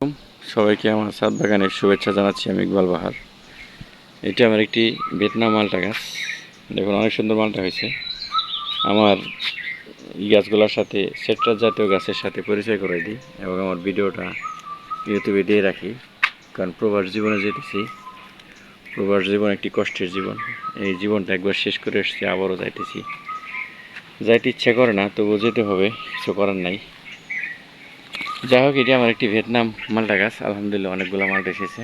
সবাইকে আমার ছাদ বাগানের শুভেচ্ছা জানাচ্ছি। আমি ইকবাল বাহার। এটা আমার একটি ভিয়েতনাম মালটা গাছ। দেখুন অনেক সুন্দর মালটা হয়েছে। আমার এই গাছগুলোর সাথে সেট্রাস জাতীয় গাছের সাথে পরিচয় করে দিই এবং আমার ভিডিওটা ইউটিউবে দিয়ে রাখি, কারণ প্রবাস জীবনে যেতেছি। প্রবাস জীবন একটি কষ্টের জীবন। এই জীবনটা একবার শেষ করে এসেছি, আবারও যাইতে ইচ্ছা করে না, তবুও যেতে হবে, কিছু করার নাই। যাই হোক, এটি আমার একটি ভিয়েতনাম মালটা গাছ। আলহামদুলিল্লাহ অনেকগুলো মালটা এসেছে।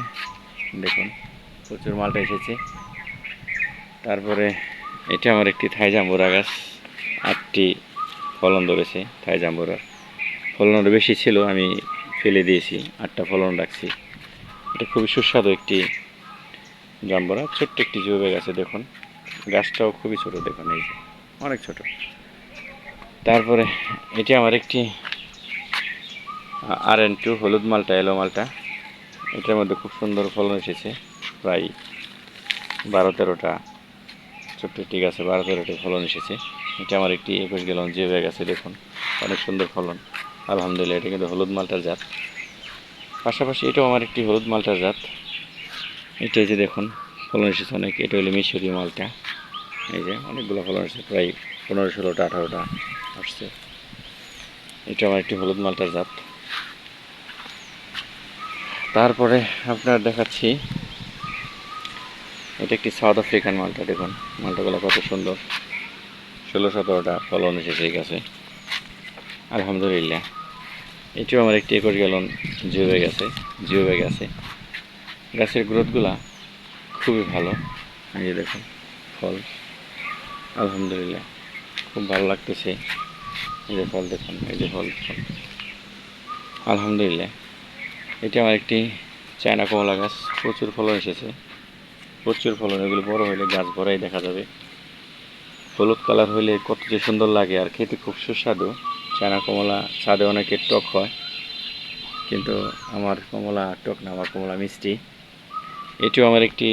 দেখুন প্রচুর মালটা এসেছে। তারপরে এটা আমার একটি থাই জাম্বুরা গাছ। 8টি ফলন ধরেছে থাই জাম্বুরার। ফলন আরও বেশি ছিল, আমি ফেলে দিয়েছি, 8টা ফলন রাখছি। এটা খুবই সুস্বাদু একটি জাম্বুরা। ছোট্ট একটি জৈবে গাছে দেখুন, গাছটাও খুবই ছোট, দেখুন এই যে অনেক ছোট। তারপরে এটি আমার একটি RN2 হলুদ মালটা, এলো মালটা। এটার মধ্যে খুব সুন্দর ফলন এসেছে, প্রায় 12-13টা ছোট্ট একটি গাছে 12-13টি ফলন এসেছে। এটা আমার একটি 21 গ্যালন যে ব্যাগ আছে, দেখুন অনেক সুন্দর ফলন আলহামদুলিল্লাহ। এটা কিন্তু হলুদ মালটার জাত। পাশাপাশি এটাও আমার একটি হলুদ মালটার জাত। এটাই যে দেখুন ফলন এসেছে অনেক। এটা হলো মিশরীয় মালটা। এই যে অনেকগুলো ফলন এসেছে, প্রায় 15-16টা 18টা আসছে। এটা আমার একটি হলুদ মালটার জাত। তারপরে আপনার দেখাচ্ছি এটা একটি সাউথ আফ্রিকান মালটা। দেখুন মালটাগুলো কত সুন্দর, 16-17টা ফলন এসেছে এই গাছে আলহামদুলিল্লাহ। এটিও আমার একটি 21 গ্যালন জিও ব্যাগ আছে। গাছের গ্রোথগুলা খুবই ভালো। এই যে দেখুন ফল আলহামদুলিল্লাহ খুব ভালো লাগতেছে। এই যে ফল দেখুন, এই যে ফল আলহামদুলিল্লাহ। এটি আমার একটি চায়না কমলা গাছ। প্রচুর ফলন এসেছে, প্রচুর ফলন। এগুলো বড় হলে গাছ ভরাই দেখা যাবে। হলুদ কালার হলে কত যে সুন্দর লাগে, আর খেতে খুব সুস্বাদু। চায়না কমলা স্বাদে অনেকের টক হয়, কিন্তু আমার কমলা টক না, আমার কমলা মিষ্টি। এটিও আমার একটি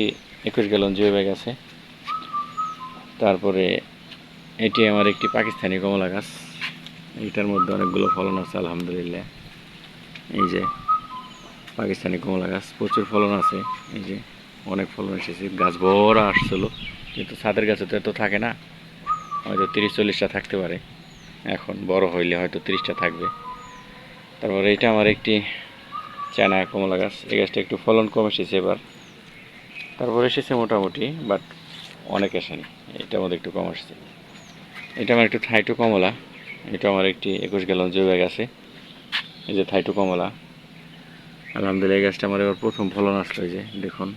21 গ্যালন জিও ব্যাগ আছে। তারপরে এটি আমার একটি পাকিস্তানি কমলা গাছ। এইটার মধ্যে অনেকগুলো ফলন আছে আলহামদুলিল্লাহ। এই যে পাকিস্তানি কমলা গাছ, প্রচুর ফলন আছে। এই যে অনেক ফলন এসেছে, গাছ ভরা আসছিল, কিন্তু ছাদের গাছে তো এত থাকে না, হয়তো 30-40টা থাকতে পারে। এখন বড় হইলে হয়তো 30টা থাকবে। তারপরে এটা আমার একটি চায়না কমলা গাছ। এই গাছটা একটু ফলন কম এসেছে এবার। তারপরে এসেছে মোটামুটি, বাট অনেক আসেনি, এটার মধ্যে একটু কম আসছে। এটা আমার একটু থাইটু কমলা। এটা আমার একটি 21 গ্যালন জিও ব্যাগ আছে। এই যে থাইটু কমলা আলহামদুলিল্লাহ। এই গাছটা আমার এবার প্রথম ফলন আসলো। এই যে দেখুন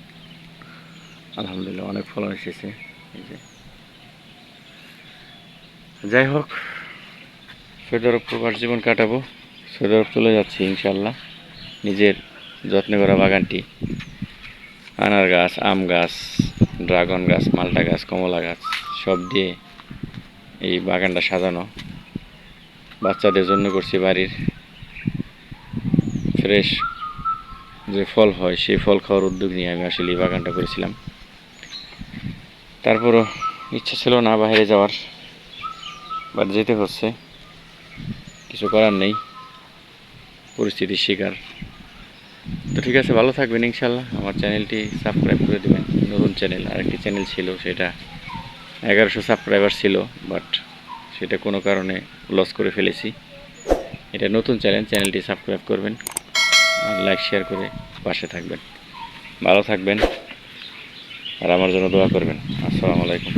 আলহামদুলিল্লাহ অনেক ফলন এসেছে। এই যে যাই হোক, সৌদি আরব প্রবাস জীবন কাটাবো, সৌদি আরব চলে যাচ্ছি ইনশাল্লাহ। নিজের যত্নে করা বাগানটি, আনার গাছ, আম গাছ, ড্রাগন গাছ, মালটা গাছ, কমলা গাছ সব দিয়ে এই বাগানটা সাজানো। বাচ্চাদের জন্য করছি বাড়ির ফ্রেশ যে ফল হয়, সেই ফল খাওয়ার উদ্যোগ নিয়ে আমি আসলে এই বাগানটা করেছিলাম। তারপরও ইচ্ছা ছিল না বাইরে যাওয়ার, বাট যেতে হচ্ছে, কিছু করার নেই, পরিস্থিতির শিকার। তো ঠিক আছে, ভালো থাকবেন ইনশাল্লাহ। আমার চ্যানেলটি সাবস্ক্রাইব করে দেবেন। নতুন চ্যানেল, আরেকটি চ্যানেল ছিল, সেটা 1100 সাবস্ক্রাইবার ছিল, বাট সেটা কোনো কারণে লস করে ফেলেছি। এটা নতুন চ্যানেল, চ্যানেলটি সাবস্ক্রাইব করবেন আর লাইক শেয়ার করে পাশে থাকবেন। ভালো থাকবেন আর আমার জন্য দোয়া করবেন। আসসালামু আলাইকুম।